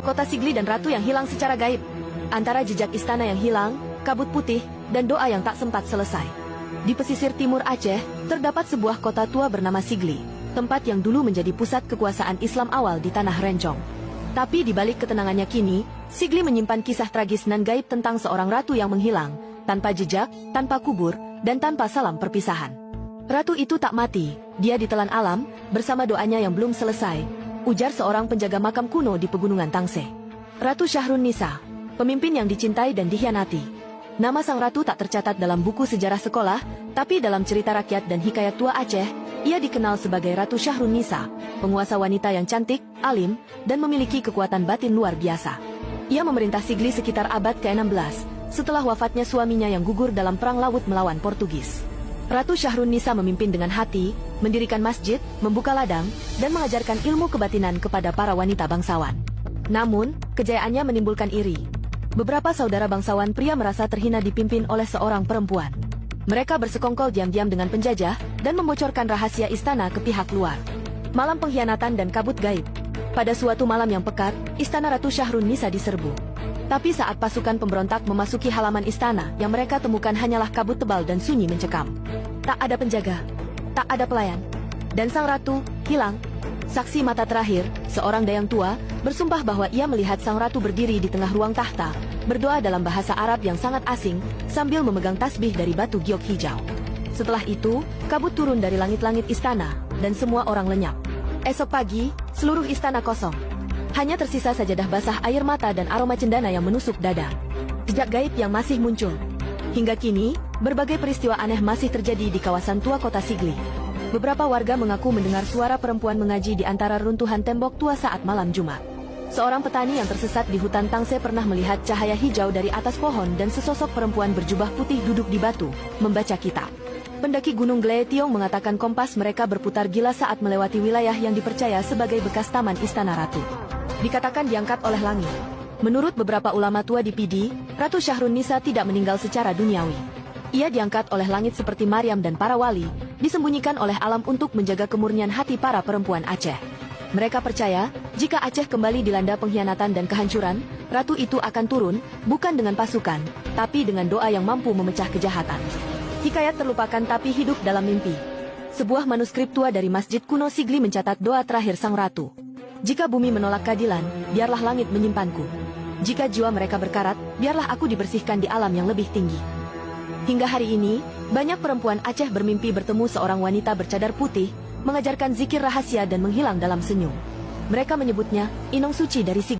kota Sigli dan ratu yang hilang secara gaib. Antara jejak istana yang hilang, kabut putih, dan doa yang tak sempat selesai. Di pesisir timur Aceh, terdapat sebuah kota tua bernama Sigli, tempat yang dulu menjadi pusat kekuasaan Islam awal di tanah Rencong. Tapi di balik ketenangannya kini, Sigli menyimpan kisah tragis nan gaib tentang seorang ratu yang menghilang, tanpa jejak, tanpa kubur, dan tanpa salam perpisahan. Ratu itu tak mati, dia ditelan alam, bersama doanya yang belum selesai, ujar seorang penjaga makam kuno di pegunungan Tangse. Ratu Syahrun Nisa, pemimpin yang dicintai dan dikhianati. Nama sang ratu tak tercatat dalam buku sejarah sekolah, tapi dalam cerita rakyat dan hikayat tua Aceh, ia dikenal sebagai Ratu Syahrun Nisa, penguasa wanita yang cantik, alim, dan memiliki kekuatan batin luar biasa. Ia memerintah Sigli sekitar abad ke-16, setelah wafatnya suaminya yang gugur dalam perang laut melawan Portugis. Ratu Syahrun Nisa memimpin dengan hati, mendirikan masjid, membuka ladang, dan mengajarkan ilmu kebatinan kepada para wanita bangsawan. Namun, kejayaannya menimbulkan iri. Beberapa saudara bangsawan pria merasa terhina dipimpin oleh seorang perempuan. Mereka bersekongkol diam-diam dengan penjajah dan membocorkan rahasia istana ke pihak luar. Malam pengkhianatan dan kabut gaib. Pada suatu malam yang pekat, istana Ratu Syahrun Nisa diserbu. Tapi saat pasukan pemberontak memasuki halaman istana, yang mereka temukan hanyalah kabut tebal dan sunyi mencekam. Tak ada penjaga, tak ada pelayan, dan sang ratu hilang. Saksi mata terakhir, seorang dayang tua, bersumpah bahwa ia melihat sang ratu berdiri di tengah ruang tahta, berdoa dalam bahasa Arab yang sangat asing, sambil memegang tasbih dari batu giok hijau. Setelah itu, kabut turun dari langit-langit istana, dan semua orang lenyap. Esok pagi, seluruh istana kosong. Hanya tersisa sajadah basah air mata dan aroma cendana yang menusuk dada. Jejak gaib yang masih muncul. Hingga kini, berbagai peristiwa aneh masih terjadi di kawasan tua kota Sigli. Beberapa warga mengaku mendengar suara perempuan mengaji di antara runtuhan tembok tua saat malam Jumat. Seorang petani yang tersesat di hutan Tangse pernah melihat cahaya hijau dari atas pohon dan sesosok perempuan berjubah putih duduk di batu, membaca kitab. Pendaki Gunung Gleetiong mengatakan kompas mereka berputar gila saat melewati wilayah yang dipercaya sebagai bekas taman istana ratu. Dikatakan diangkat oleh langit. Menurut beberapa ulama tua di Pidi, Ratu Syahrun Nisa tidak meninggal secara duniawi. Ia diangkat oleh langit seperti Maryam dan para wali, disembunyikan oleh alam untuk menjaga kemurnian hati para perempuan Aceh. Mereka percaya, jika Aceh kembali dilanda pengkhianatan dan kehancuran, ratu itu akan turun, bukan dengan pasukan, tapi dengan doa yang mampu memecah kejahatan. Hikayat terlupakan tapi hidup dalam mimpi. Sebuah manuskrip tua dari Masjid Kuno Sigli mencatat doa terakhir sang ratu. Jika bumi menolak keadilan, biarlah langit menyimpanku. Jika jiwa mereka berkarat, biarlah aku dibersihkan di alam yang lebih tinggi. Hingga hari ini, banyak perempuan Aceh bermimpi bertemu seorang wanita bercadar putih, mengajarkan zikir rahasia dan menghilang dalam senyum. Mereka menyebutnya Inong Suci dari Sigli.